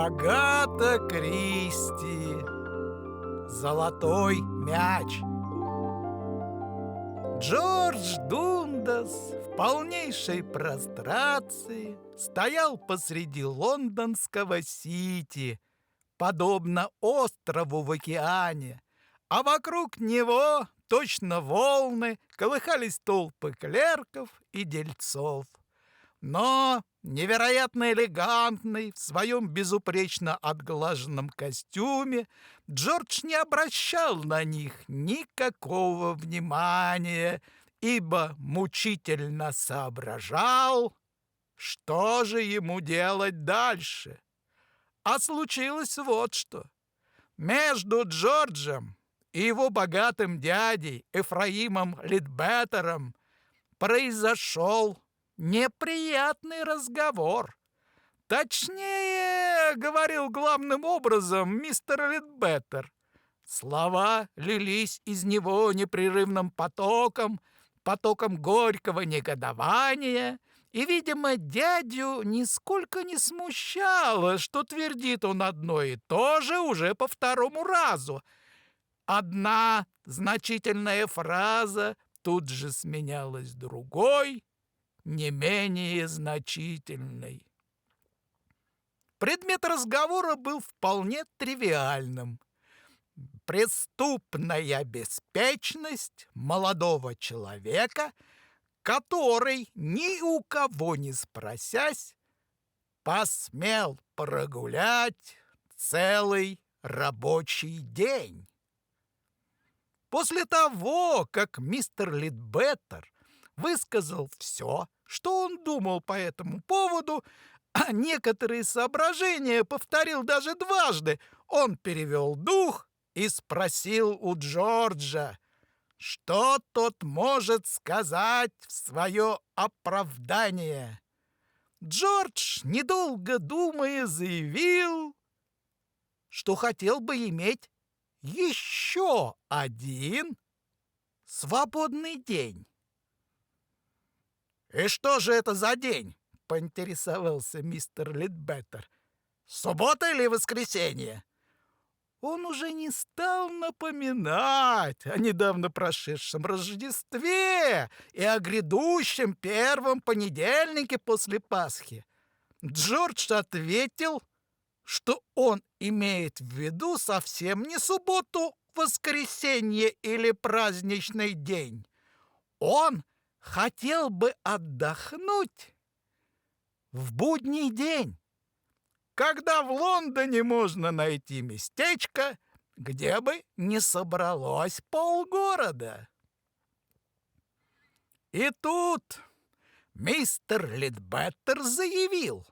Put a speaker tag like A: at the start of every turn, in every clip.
A: Агата Кристи. Золотой мяч. Джордж Дундас в полнейшей прострации стоял посреди лондонского Сити, подобно острову в океане, а вокруг него, точно волны, колыхались толпы клерков и дельцов. Но невероятно элегантный, в своем безупречно отглаженном костюме, Джордж не обращал на них никакого внимания, ибо мучительно соображал, что же ему делать дальше. А случилось вот что. Между Джорджем и его богатым дядей Эфраимом Лидбеттером произошел неприятный разговор. Точнее, говорил главным образом мистер Лидбеттер. Слова лились из него непрерывным потоком горького негодования, и, видимо, дядю нисколько не смущало, что твердит он одно и то же уже по второму разу. Одна значительная фраза тут же сменялась другой, не менее значительной. Предмет разговора был вполне тривиальным. Преступная беспечность молодого человека, который, ни у кого не спросясь, посмел прогулять целый рабочий день. После того, как мистер Лидбеттер высказал все, что он думал по этому поводу, а некоторые соображения повторил даже дважды, он перевел дух и спросил у Джорджа, что тот может сказать в свое оправдание. Джордж, недолго думая, заявил, что хотел бы иметь еще один свободный день. «И что же это за день?» — поинтересовался мистер Лидбеттер. «Суббота или воскресенье?» Он уже не стал напоминать о недавно прошедшем Рождестве и о грядущем первом понедельнике после Пасхи. Джордж ответил, что он имеет в виду совсем не субботу, воскресенье или праздничный день. Он хотел бы отдохнуть в будний день, когда в Лондоне можно найти местечко, где бы не собралось полгорода. И тут мистер Лидбеттер заявил,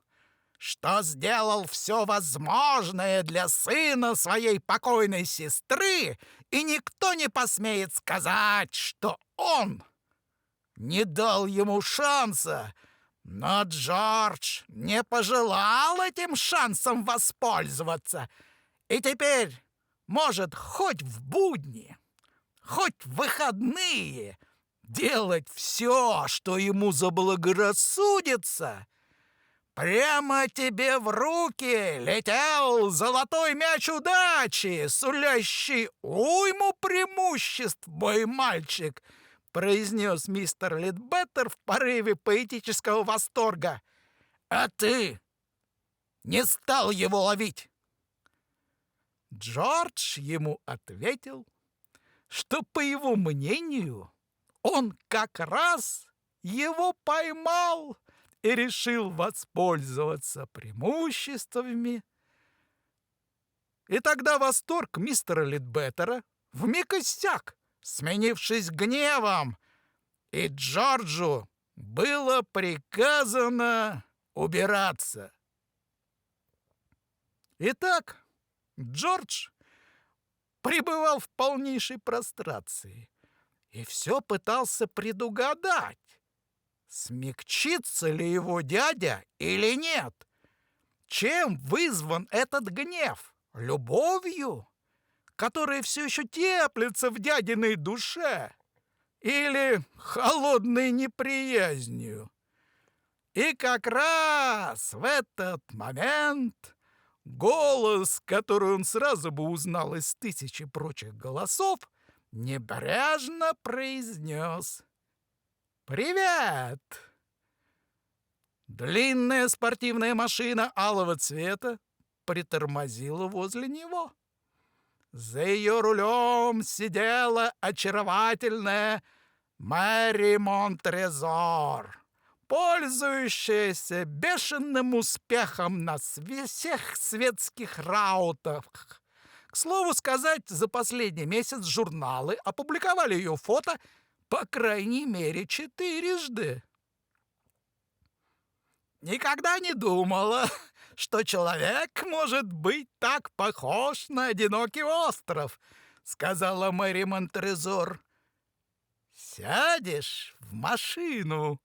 A: что сделал все возможное для сына своей покойной сестры, и никто не посмеет сказать, что он не дал ему шанса. Но Джордж не пожелал этим шансом воспользоваться, и теперь может хоть в будни, хоть в выходные делать все, что ему заблагорассудится. Прямо тебе в руки летел золотой мяч удачи, сулящий уйму преимуществ, мой мальчик, произнес мистер Лидбеттер в порыве поэтического восторга. А ты не стал его ловить. Джордж ему ответил, что, по его мнению, он как раз его поймал и решил воспользоваться преимуществами. И тогда восторг мистера Лидбеттера вмиг иссяк, сменившись гневом, и Джорджу было приказано убираться. Итак, Джордж пребывал в полнейшей прострации и все пытался предугадать, смягчится ли его дядя или нет. Чем вызван этот гнев? Любовью, которая все еще теплится в дядиной душе, или холодной неприязнью? И как раз в этот момент Голос, который он сразу бы узнал из тысячи прочих голосов, небрежно произнес: «Привет!» Длинная спортивная машина алого цвета притормозила возле него. За ее рулем сидела очаровательная Мэри Монтрезор, пользующаяся бешеным успехом на всех светских раутах. К слову сказать, за последний месяц журналы опубликовали ее фото по крайней мере 4. «Никогда не думала, что человек может быть так похож на одинокий остров», — сказала Мэри Монтрезор. «Сядешь в машину?»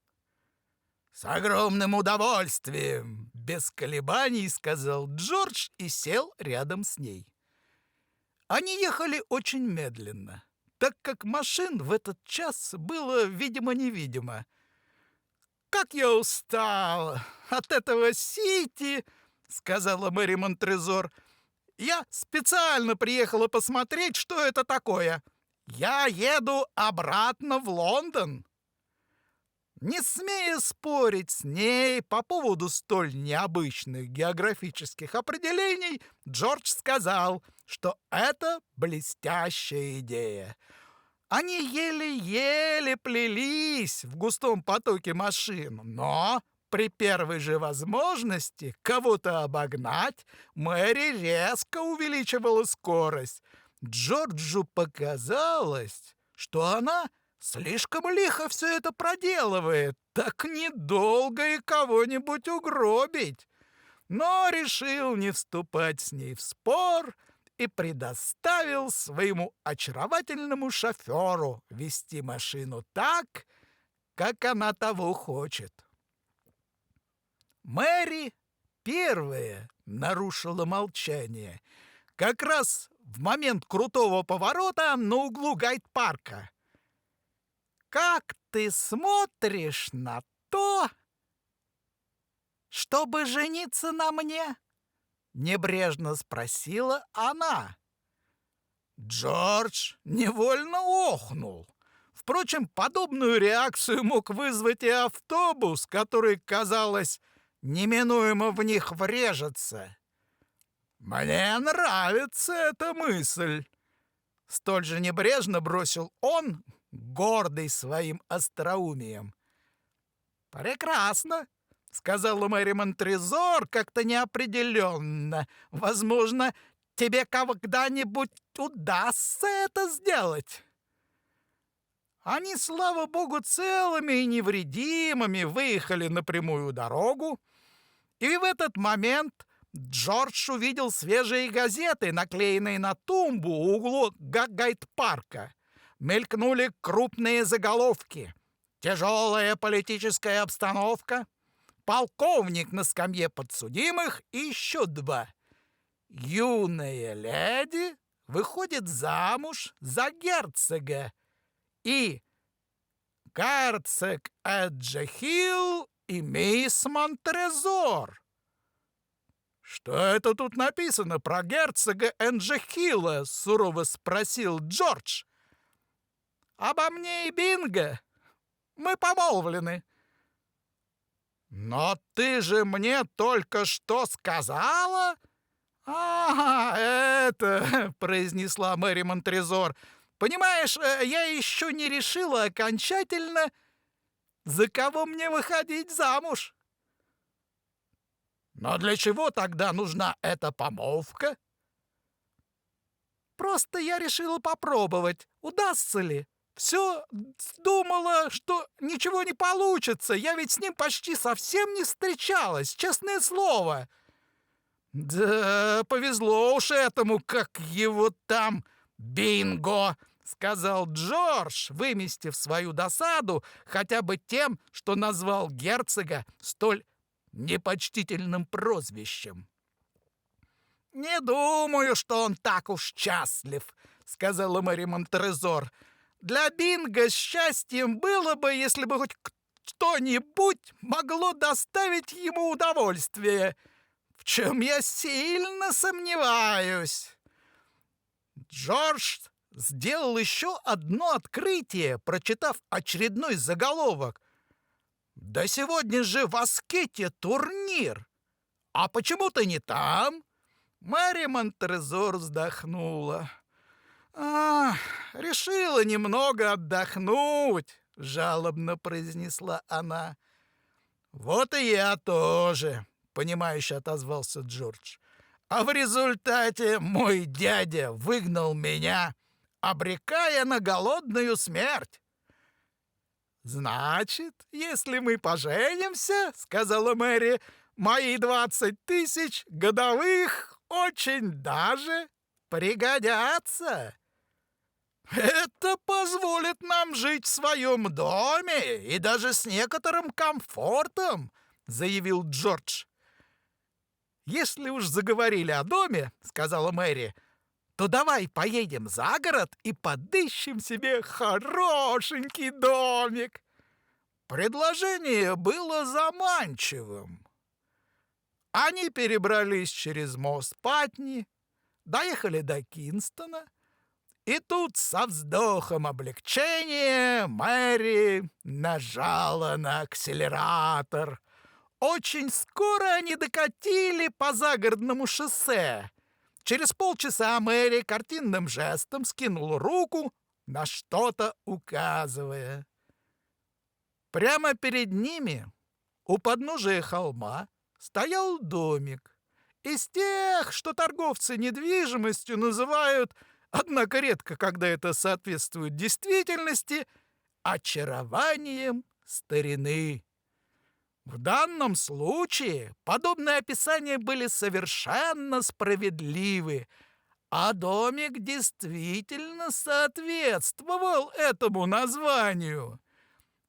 A: «С огромным удовольствием», — без колебаний сказал Джордж и сел рядом с ней. Они ехали очень медленно, так как машин в этот час было видимо-невидимо. «Как я устала от этого Сити!» — сказала Мэри Монтрезор. «Я специально приехала посмотреть, что это такое. Я еду обратно в Лондон». Не смея спорить с ней по поводу столь необычных географических определений, Джордж сказал, что это блестящая идея. Они еле-еле плелись в густом потоке машин, но при первой же возможности кого-то обогнать Мэри резко увеличивала скорость. Джорджу показалось, что она слишком лихо все это проделывает, так недолго и кого-нибудь угробить. Но решил не вступать с ней в спор и предоставил своему очаровательному шоферу вести машину так, как она того хочет. Мэри первая нарушила молчание, как раз в момент крутого поворота на углу Гайд-парка. «Как ты смотришь на то, чтобы жениться на мне?» — небрежно спросила она. Джордж невольно охнул. Впрочем, подобную реакцию мог вызвать и автобус, который, казалось, неминуемо в них врежется. «Мне нравится эта мысль», — столь же небрежно бросил он, гордый своим остроумием. «Прекрасно», — сказала Мэри Монтрезор как-то неопределенно. «Возможно, тебе когда-нибудь удастся это сделать». Они, слава богу, целыми и невредимыми выехали на прямую дорогу, и в этот момент Джордж увидел свежие газеты, наклеенные на тумбу у угла Гайд-парка. Мелькнули крупные заголовки: «Тяжелая политическая обстановка», «Полковник на скамье подсудимых» и еще 2. «Юная леди выходит замуж за герцога» и «Герцог Эджехил и мисс Монтрезор». «Что это тут написано про герцога Эджехила?» — сурово спросил Джордж. «Обо мне и Бинго. Мы помолвлены». «Но ты же мне только что сказала...» это...» — произнесла Мэри Монтрезор. «Понимаешь, я еще не решила окончательно, за кого мне выходить замуж». «Но для чего тогда нужна эта помолвка?» «Просто я решила попробовать, удастся ли. Все думала, что ничего не получится. Я ведь с ним почти совсем не встречалась, честное слово». «Да, повезло уж этому, как его там, Бинго», — сказал Джордж, выместив свою досаду хотя бы тем, что назвал герцога столь непочтительным прозвищем. «Не думаю, что он так уж счастлив», — сказала Мэри Монтрезор. «Для Бинго счастьем было бы, если бы хоть что-нибудь могло доставить ему удовольствие. В чем я сильно сомневаюсь. Джордж сделал еще одно открытие, прочитав очередной заголовок. «Да сегодня же в Аскете турнир! А почему ты не там?» Мэри Монтрезор вздохнула. Решила немного отдохнуть», — жалобно произнесла она. «Вот и я тоже», — понимающе отозвался Джордж. «А в результате мой дядя выгнал меня, обрекая на голодную смерть». «Значит, если мы поженимся, — сказала Мэри, — мои 20 000 годовых очень даже пригодятся. Это позволит нам жить в своем доме и даже с некоторым комфортом», — заявил Джордж. «Если уж заговорили о доме, — сказала Мэри, — то давай поедем за город и подыщем себе хорошенький домик». Предложение было заманчивым. Они перебрались через мост Патни, доехали до Кингстона, и тут со вздохом облегчения Мэри нажала на акселератор. Очень скоро они докатили по загородному шоссе. Через полчаса Мэри картинным жестом скинула руку, на что-то указывая. Прямо перед ними, у подножия холма, стоял домик. Из тех, что торговцы недвижимостью называют, однако редко, когда это соответствует действительности, очарованием старины. В данном случае подобные описания были совершенно справедливы, а домик действительно соответствовал этому названию.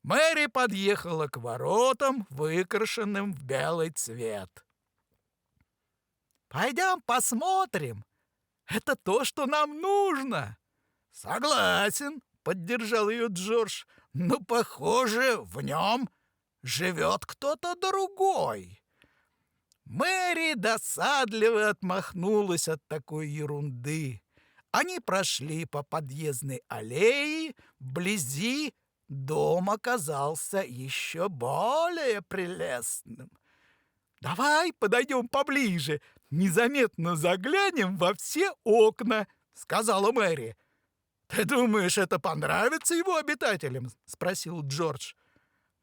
A: Мэри подъехала к воротам, выкрашенным в белый цвет. «Пойдем посмотрим. Это то, что нам нужно». «Согласен», — поддержал ее Джордж, «но, похоже, в нем живет кто-то другой». Мэри досадливо отмахнулась от такой ерунды. Они прошли по подъездной аллее. Вблизи дом оказался еще более прелестным. «Давай подойдем поближе, незаметно заглянем во все окна», — сказала Мэри. «Ты думаешь, это понравится его обитателям?» — спросил Джордж.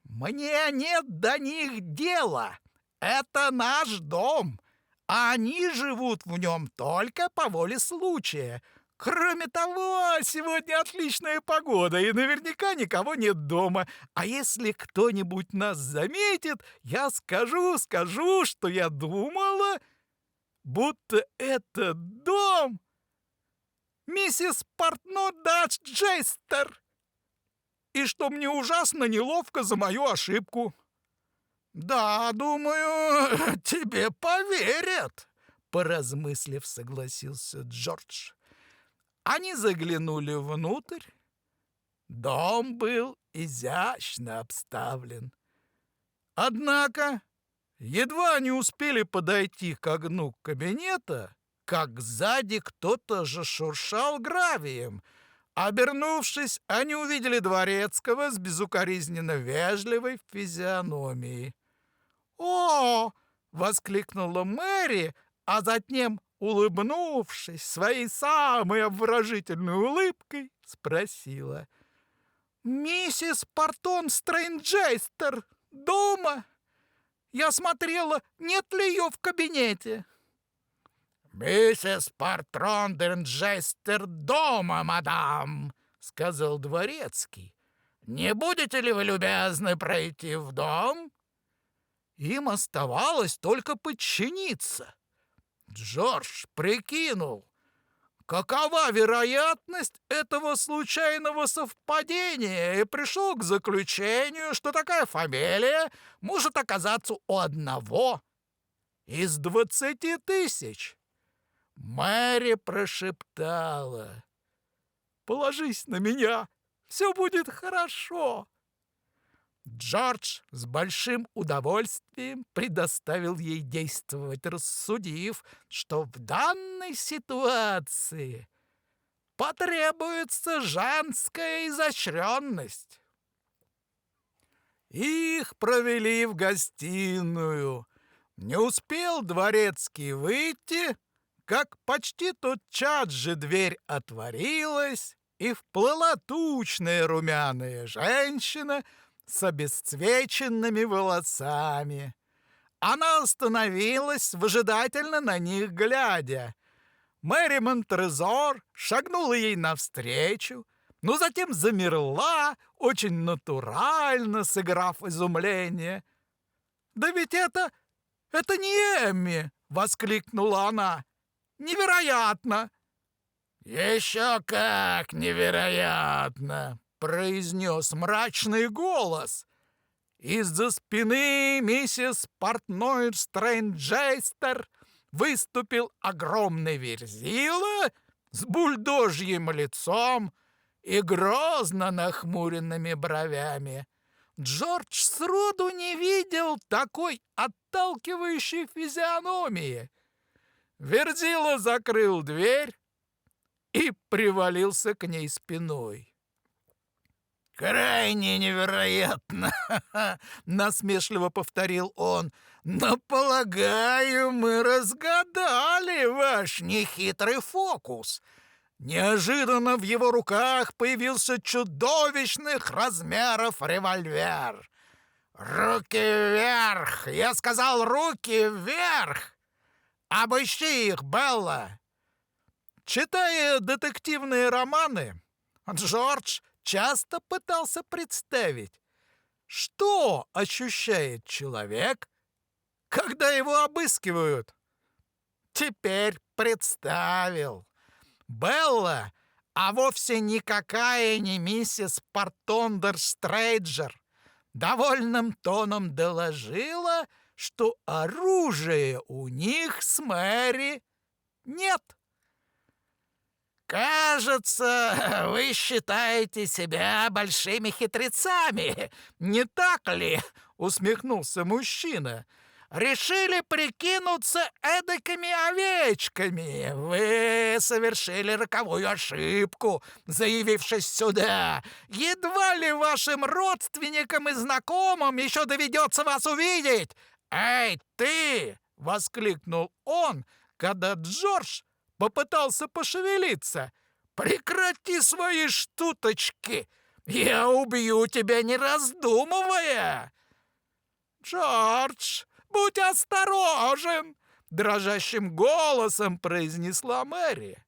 A: «Мне нет до них дела. Это наш дом, а они живут в нем только по воле случая. Кроме того, сегодня отличная погода, и наверняка никого нет дома. А если кто-нибудь нас заметит, я скажу, что я думала, будто это дом миссис Портно Дач Джейстер, и что мне ужасно неловко за мою ошибку». «Да, думаю, тебе поверят», — поразмыслив, согласился Джордж. Они заглянули внутрь. Дом был изящно обставлен. Однако едва они успели подойти к окну кабинета, как сзади кто-то зашуршал гравием. Обернувшись, они увидели дворецкого с безукоризненно вежливой физиономией. «О!» — воскликнула Мэри, а затем, улыбнувшись своей самой обворожительной улыбкой, спросила: «Миссис Портон Стрэнджейстер дома? Я смотрела, нет ли ее в кабинете». «Миссис Портон Стрэнджейстер дома, мадам», — сказал дворецкий. «Не будете ли вы любезны пройти в дом?» Им оставалось только подчиниться. Джордж прикинул, какова вероятность этого случайного совпадения, и пришел к заключению, что такая фамилия может оказаться у одного из 20 000. Мэри прошептала: «Положись на меня, все будет хорошо». Джордж с большим удовольствием предоставил ей действовать, рассудив, что в данной ситуации потребуется женская изощренность. Их провели в гостиную. Не успел дворецкий выйти, как почти тотчас же дверь отворилась, и вплыла тучная румяная женщина с обесцвеченными волосами. Она остановилась, выжидательно на них глядя. Мэри Монтрезор шагнула ей навстречу, но затем замерла, очень натурально сыграв изумление. «Да ведь это не Эмми!» — воскликнула она. «Невероятно!» «Еще как невероятно!» — произнес мрачный голос. Из-за спины миссис Портной Стрэнджейстер выступил огромный верзила с бульдожьим лицом и грозно нахмуренными бровями. Джордж сроду не видел такой отталкивающей физиономии. Верзила закрыл дверь и привалился к ней спиной. «Крайне невероятно!» — насмешливо повторил он. «Но, полагаю, мы разгадали ваш нехитрый фокус». Неожиданно в его руках появился чудовищных размеров револьвер. «Руки вверх! Я сказал, руки вверх! Обыщи их, Белла!» Читая детективные романы, Джордж часто пытался представить, что ощущает человек, когда его обыскивают. Теперь представил. Белла, а вовсе никакая не миссис Портондер-Стрейджер, довольным тоном доложила, что оружия у них с Мэри нет. «Кажется, вы считаете себя большими хитрецами, не так ли?» — усмехнулся мужчина. «Решили прикинуться эдакими овечками. Вы совершили роковую ошибку, заявившись сюда. Едва ли вашим родственникам и знакомым еще доведется вас увидеть. Эй, ты!» — воскликнул он, когда Джордж попытался пошевелиться. «Прекрати свои штуточки! Я убью тебя, не раздумывая!» «Джордж, будь осторожен!» — дрожащим голосом произнесла Мэри.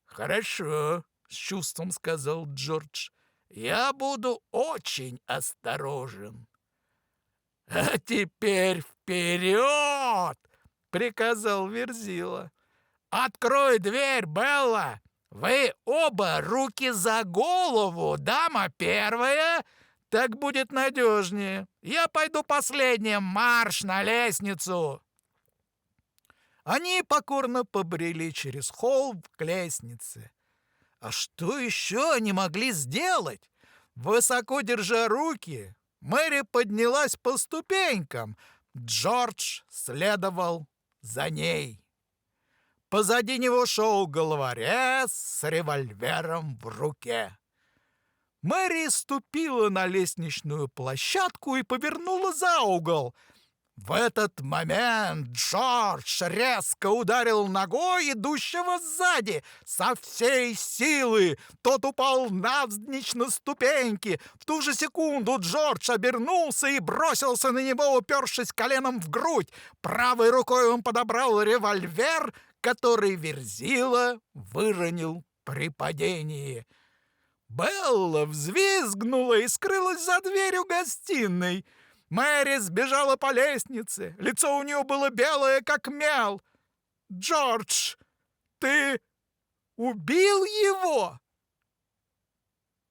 A: «Хорошо», — с чувством сказал Джордж. «Я буду очень осторожен». «А теперь вперед!» — приказал Верзила. «Открой дверь, Белла! Вы оба руки за голову, дама первая, так будет надежнее. Я пойду последним, марш на лестницу!» Они покорно побрели через холл к лестнице. А что еще они могли сделать? Высоко держа руки, Мэри поднялась по ступенькам. Джордж следовал за ней. Позади него шел головорез с револьвером в руке. Мэри ступила на лестничную площадку и повернула за угол. В этот момент Джордж резко ударил ногой идущего сзади со всей силы. Тот упал навзничь на ступеньки. В ту же секунду Джордж обернулся и бросился на него, упершись коленом в грудь. Правой рукой он подобрал револьвер, который Верзила выронил при падении. Белла взвизгнула и скрылась за дверью гостиной. Мэри сбежала по лестнице. Лицо у нее было белое, как мел. «Джордж, ты убил его?»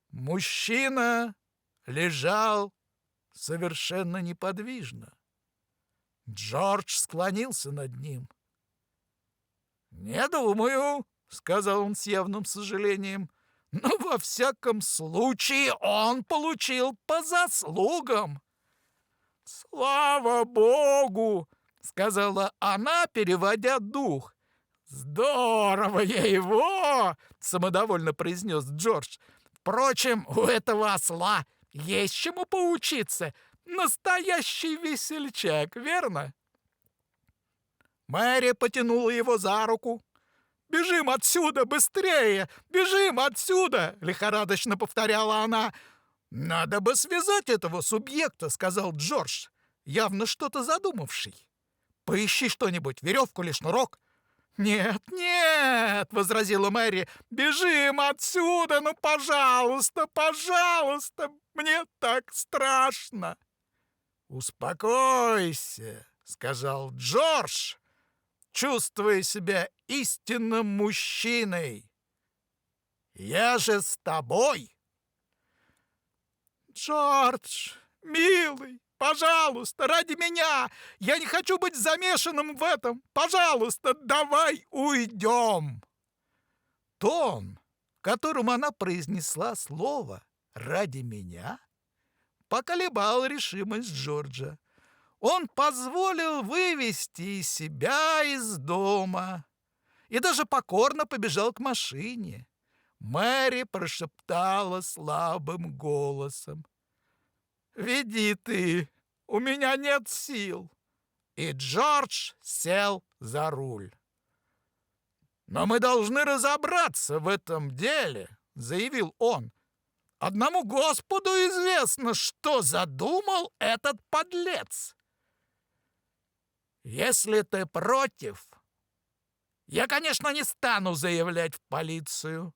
A: Мужчина лежал совершенно неподвижно. Джордж склонился над ним. «Не думаю», — сказал он с явным сожалением. но во всяком случае он получил по заслугам. «Слава Богу!» — сказала она, переводя дух. «Здорово я его!» — самодовольно произнес Джордж. «Впрочем, у этого осла есть чему поучиться. Настоящий весельчак, верно?» Мэри потянула его за руку. «Бежим отсюда, быстрее! Бежим отсюда!» — лихорадочно повторяла она. «Надо бы связать этого субъекта», — сказал Джордж, явно что-то задумавший. «Поищи что-нибудь, веревку или шнурок». «Нет, нет!» — возразила Мэри. «Бежим отсюда, ну, пожалуйста, пожалуйста! Мне так страшно!» «Успокойся», — сказал Джордж, чувствуя себя истинным мужчиной. «Я же с тобой!» «Джордж, милый, пожалуйста, ради меня! Я не хочу быть замешанным в этом! Пожалуйста, давай уйдем!» Тон, которым она произнесла слово «ради меня», поколебал решимость Джорджа. Он позволил вывести себя из дома и даже покорно побежал к машине. Мэри прошептала слабым голосом: «Веди ты, у меня нет сил». И Джордж сел за руль. «Но мы должны разобраться в этом деле», — заявил он. «Одному Господу известно, что задумал этот подлец. Если ты против, я, конечно, не стану заявлять в полицию.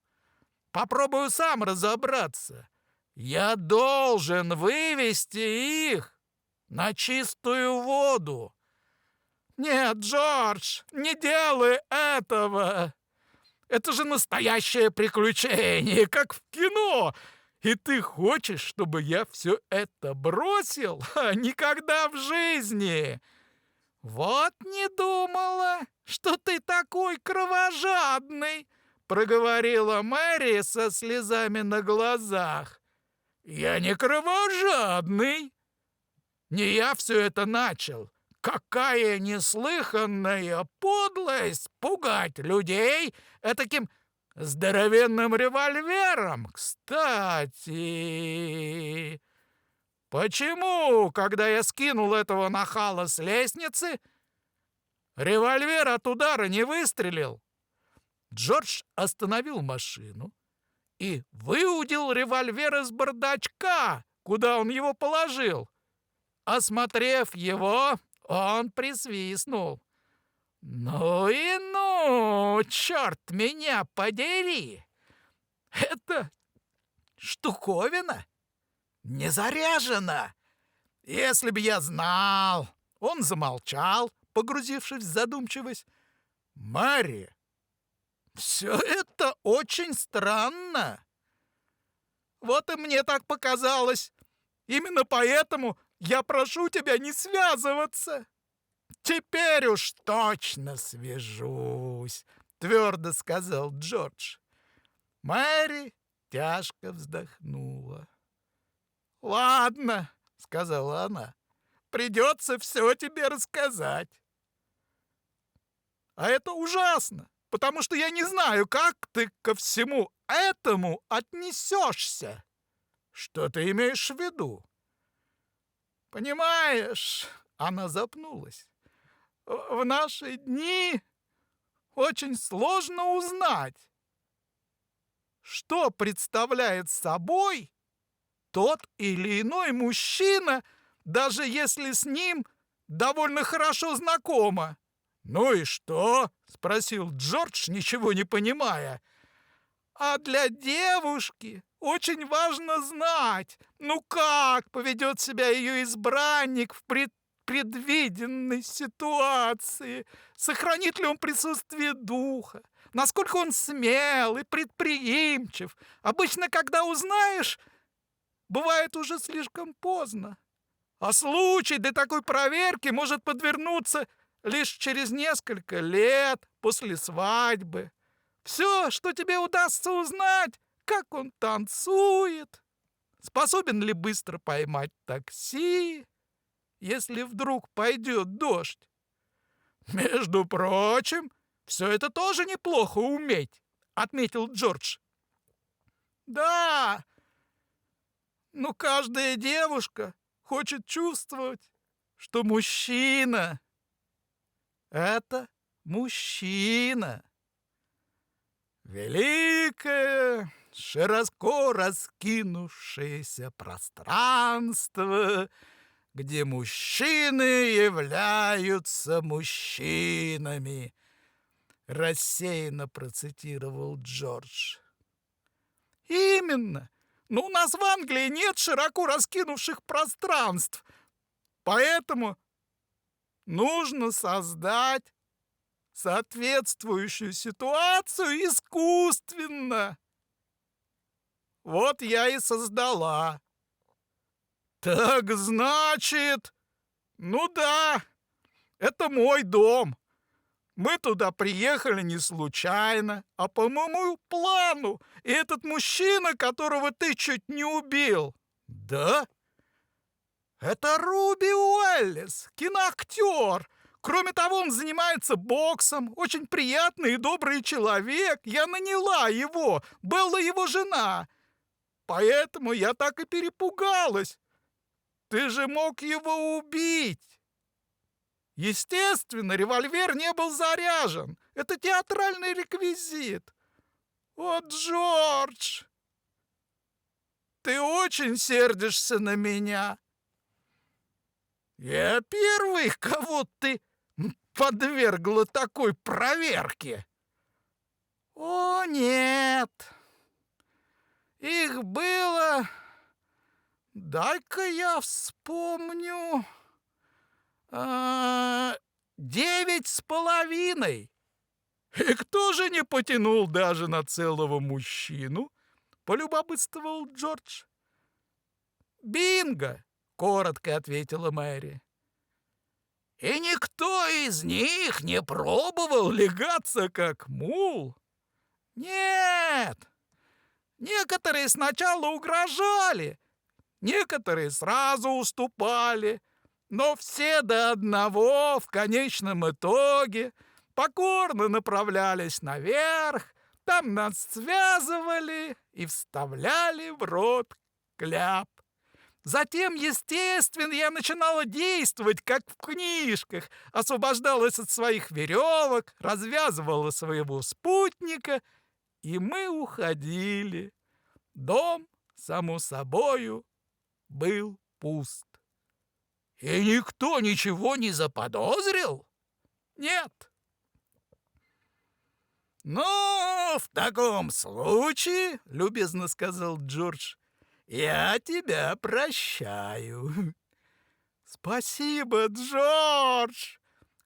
A: Попробую сам разобраться. Я должен вывести их на чистую воду». «Нет, Джордж, не делай этого! Это же настоящее приключение, как в кино! И ты хочешь, чтобы я все это бросил? Никогда в жизни!» «Вот не думала, что ты такой кровожадный!» — проговорила Мэри со слезами на глазах. «Я не кровожадный! Не я все это начал! Какая неслыханная подлость пугать людей этаким здоровенным револьвером! Кстати, почему, когда я скинул этого нахала с лестницы, револьвер от удара не выстрелил?» Джордж остановил машину и выудил револьвер из бардачка, куда он его положил. Осмотрев его, он присвистнул. «Ну и ну, черт меня подери! Эта штуковина не заряжена! Если бы я знал!» Он замолчал, погрузившись в задумчивость. «Мэри, все это очень странно!» «Вот и мне так показалось! Именно поэтому я прошу тебя не связываться!» «Теперь уж точно свяжусь», — твердо сказал Джордж. Мэри тяжко вздохнула. «Ладно», — сказала она, — «придется все тебе рассказать. А это ужасно, потому что я не знаю, как ты ко всему этому отнесешься». «Что ты имеешь в виду?» «Понимаешь», — она запнулась, — «в наши дни очень сложно узнать, что представляет собой тот или иной мужчина, даже если с ним довольно хорошо знакомо». «Ну и что?» — спросил Джордж, ничего не понимая. «А для девушки очень важно знать, ну как поведет себя ее избранник в предвиденной ситуации, сохранит ли он присутствие духа, насколько он смел и предприимчив. Обычно, когда узнаешь, бывает уже слишком поздно. А случай для такой проверки может подвернуться лишь через несколько лет после свадьбы. Все, что тебе удастся узнать, как он танцует, способен ли быстро поймать такси, если вдруг пойдет дождь. Между прочим, все это тоже неплохо уметь, отметил Джордж. Да, но каждая девушка хочет чувствовать, что мужчина — это мужчина. Великое, широко раскинувшееся пространство, где мужчины являются мужчинами, рассеянно процитировал Джордж. Именно. Но у нас в Англии нет широко раскинувших пространств, поэтому нужно создать соответствующую ситуацию искусственно. Вот я и создала. Так значит, ну да, это мой дом. Мы туда приехали не случайно, а по моему плану. И этот мужчина, которого ты чуть не убил. Да? Это Руби Уэллис, киноактер. Кроме того, он занимается боксом. Очень приятный и добрый человек. Я наняла его. Белла его жена. Поэтому я так и перепугалась. Ты же мог его убить. Естественно, револьвер не был заряжен. Это театральный реквизит. О, Джордж, ты очень сердишься на меня. Я первый, кого ты подвергла такой проверке. О, нет. Их было... Дай-ка я вспомню... 9,5. И кто же не потянул даже на целого мужчину? Полюбопытствовал Джордж. Бинго, коротко ответила Мэри. И никто из них не пробовал легаться как мул? Нет. Некоторые сначала угрожали, некоторые сразу уступали. Но все до одного в конечном итоге покорно направлялись наверх, там нас связывали и вставляли в рот кляп. Затем, естественно, я начинала действовать, как в книжках, освобождалась от своих веревок, развязывала своего спутника, и мы уходили. Дом, само собою, был пуст. И никто ничего не заподозрил? Нет. Ну, в таком случае, любезно сказал Джордж, я тебя прощаю. Спасибо, Джордж,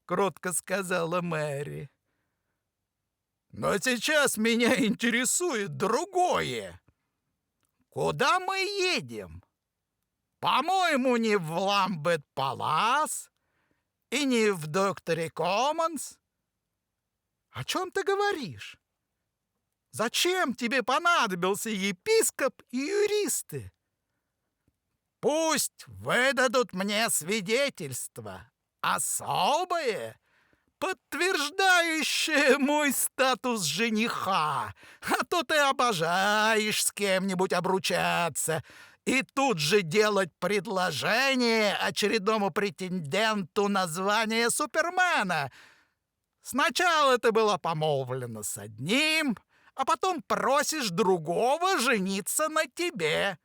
A: кротко сказала Мэри. Но сейчас меня интересует другое. Куда мы едем? По-моему, не в Ламбет-Палас и не в Докторе Коммонс. О чем ты говоришь? Зачем тебе понадобился епископ и юристы? Пусть выдадут мне свидетельство особое, подтверждающее мой статус жениха, а то ты обожаешь с кем-нибудь обручаться и тут же делать предложение очередному претенденту на звание Супермена. Сначала ты была помолвлена с одним, а потом просишь другого жениться на тебе.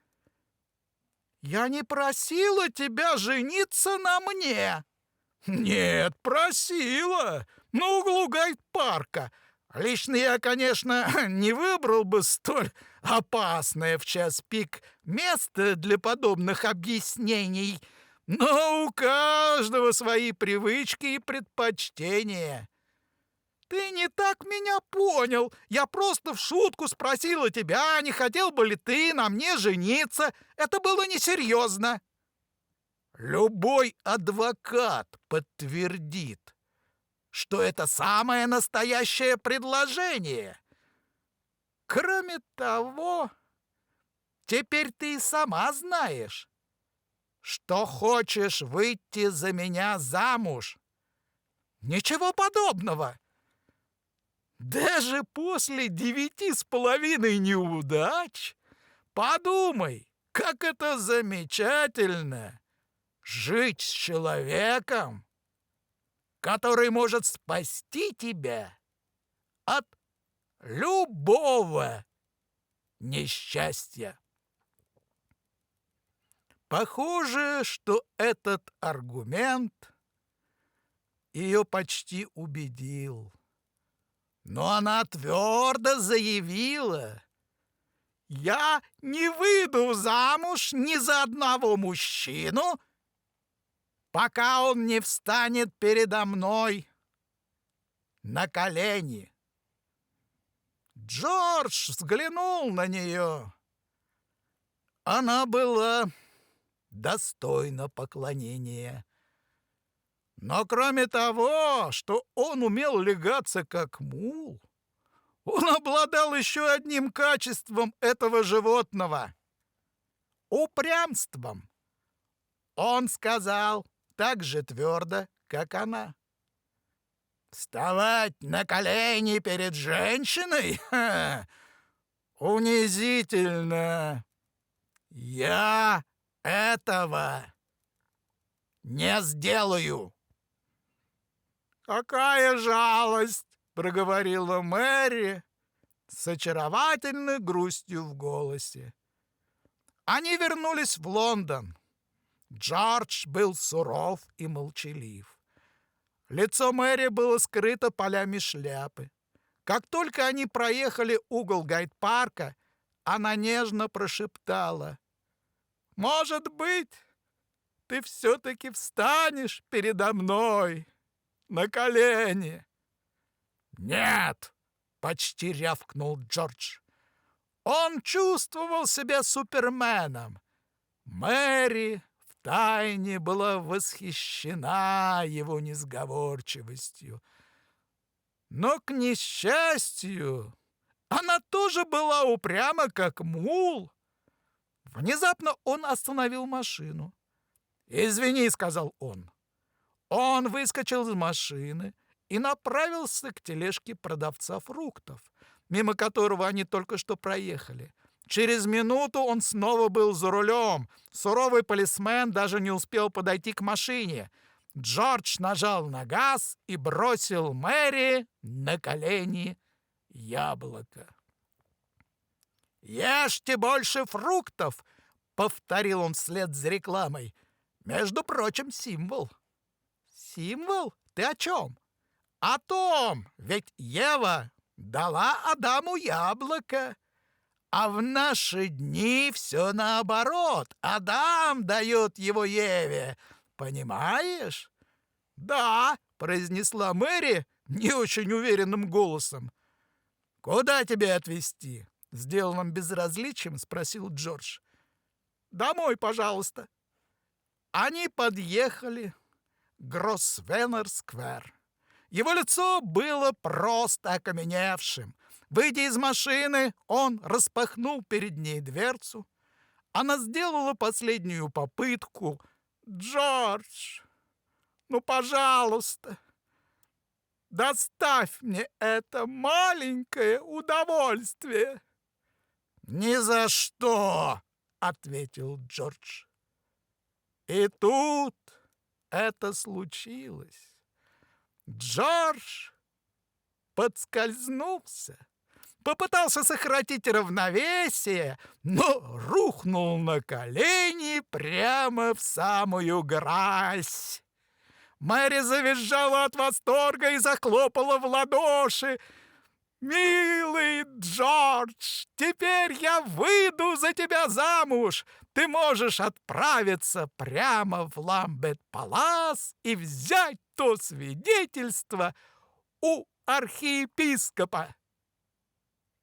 A: Я не просила тебя жениться на мне. Нет, просила. На углу Гайд-парка. Лично я, конечно, не выбрал бы столь опасное в час пик место для подобных объяснений, но у каждого свои привычки и предпочтения. Ты не так меня понял. Я просто в шутку спросила тебя, не хотел бы ли ты на мне жениться. Это было несерьезно. Любой адвокат подтвердит, что это самое настоящее предложение. Кроме того, теперь ты и сама знаешь, что хочешь выйти за меня замуж. Ничего подобного. Даже после 9,5 неудач подумай, как это замечательно жить с человеком, который может спасти тебя от любого несчастья. Похоже, что этот аргумент ее почти убедил. Но она твердо заявила: «Я не выйду замуж ни за одного мужчину, пока он не встанет передо мной на колени». Джордж взглянул на нее. Она была достойна поклонения. Но кроме того, что он умел лягаться как мул, он обладал еще одним качеством этого животного — упрямством. Он сказал так же твердо, как она: «Вставать на колени перед женщиной? Ха! Унизительно! Я этого не сделаю!» «Какая жалость!» — проговорила Мэри с очаровательной грустью в голосе. Они вернулись в Лондон. Джордж был суров и молчалив. Лицо Мэри было скрыто полями шляпы. Как только они проехали угол Гайд-парка, она нежно прошептала: «Может быть, ты все-таки встанешь передо мной на колени?» «Нет!» — почти рявкнул Джордж. Он чувствовал себя суперменом. Мэри втайне была восхищена его несговорчивостью. Но, к несчастью, она тоже была упряма, как мул. Внезапно он остановил машину. «Извини», — сказал он. Он выскочил из машины и направился к тележке продавца фруктов, мимо которого они только что проехали. Через минуту он снова был за рулем. Суровый полисмен даже не успел подойти к машине. Джордж нажал на газ и бросил Мэри на колени яблоко. «Ешьте больше фруктов», — повторил он вслед за рекламой. «Между прочим, символ». «Символ? Ты о чем?» «О том, ведь Ева дала Адаму яблоко. А в наши дни все наоборот. Адам дает его Еве. Понимаешь?» «Да», — произнесла Мэри не очень уверенным голосом. «Куда тебе отвезти?» — сделанным безразличием спросил Джордж. «Домой, пожалуйста». Они подъехали к Гросвеннер-сквер. Его лицо было просто окаменевшим. Выйдя из машины, он распахнул перед ней дверцу. Она сделала последнюю попытку. «Джордж, ну, пожалуйста, доставь мне это маленькое удовольствие». «Ни за что!» — ответил Джордж. И тут это случилось. Джордж подскользнулся, попытался сохранить равновесие, но рухнул на колени прямо в самую грязь. Мэри завизжала от восторга и захлопала в ладоши. «Милый Джордж, теперь я выйду за тебя замуж. Ты можешь отправиться прямо в Ламбет-Палас и взять то свидетельство у архиепископа».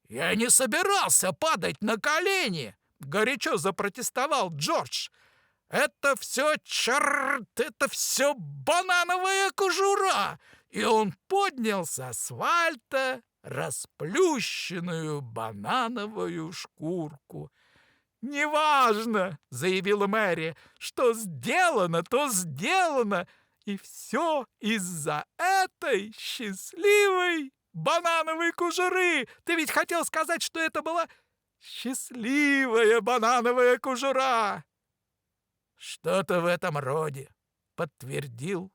A: «Я не собирался падать на колени», — горячо запротестовал Джордж. «Это все это все банановая кожура!» И он поднял с асфальта расплющенную банановую шкурку. «Неважно, — заявила Мэри, — что сделано, то сделано, и все из-за этой счастливой банановой кожуры. Ты ведь хотел сказать, что это была счастливая банановая кожура!» «Что-то в этом роде», — подтвердил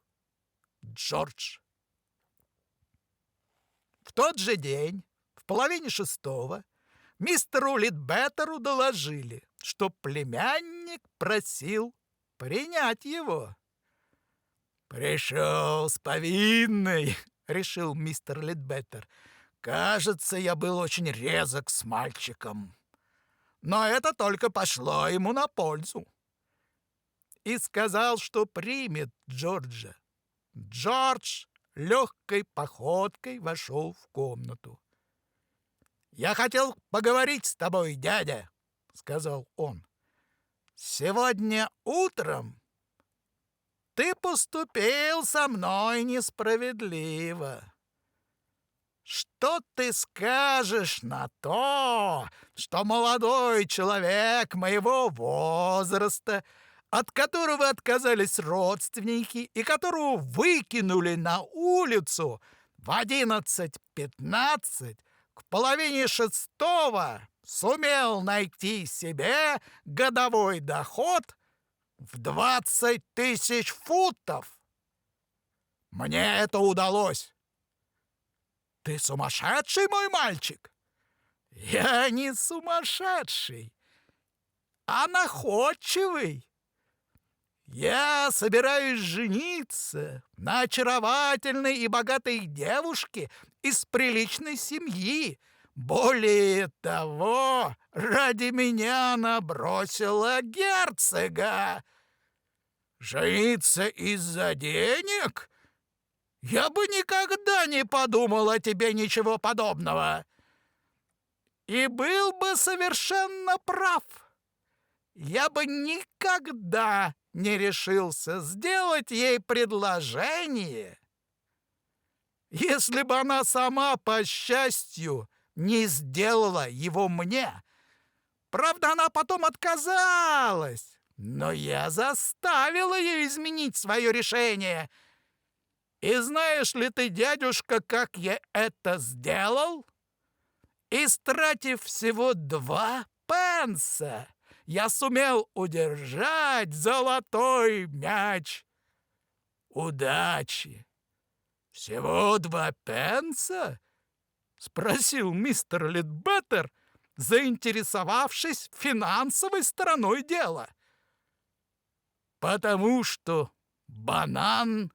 A: Джордж. В тот же день, в 5:30, мистеру Литбеттеру доложили, что племянник просил принять его. «Пришел с повинной», — решил мистер Литбеттер. «Кажется, я был очень резок с мальчиком». Но это только пошло ему на пользу. И сказал, что примет Джорджа. Джордж легкой походкой вошел в комнату. «Я хотел поговорить с тобой, дядя», — сказал он. «Сегодня утром ты поступил со мной несправедливо. Что ты скажешь на то, что молодой человек моего возраста, от которого отказались родственники и которого выкинули на улицу в 11:15, к 5:30 сумел найти себе годовой доход в 20 000 фунтов? Мне это удалось. Ты сумасшедший, мой мальчик?» «Я не сумасшедший, а находчивый. Я собираюсь жениться на очаровательной и богатой девушке из приличной семьи. Более того, ради меня она бросила герцога. Жениться из-за денег? Я бы никогда не подумал о тебе ничего подобного. И был бы совершенно прав. Я бы никогда не решился сделать ей предложение, если бы она сама, по счастью, не сделала его мне. Правда, она потом отказалась, но я заставила ее изменить свое решение. И знаешь ли ты, дядюшка, как я это сделал? Истратив всего 2 пенса, я сумел удержать золотой мяч. Удачи! Всего 2 пенса? Спросил мистер Литбеттер, заинтересовавшись финансовой стороной дела. Потому что банан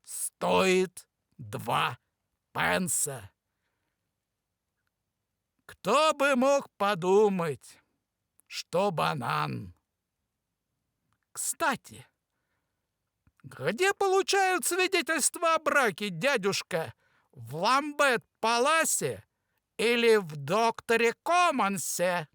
A: стоит 2 пенса. Кто бы мог подумать, что банан. Кстати, где получают свидетельство о браке, дядюшка? В Ламбет-Паласе или в Докторе Коммонсе?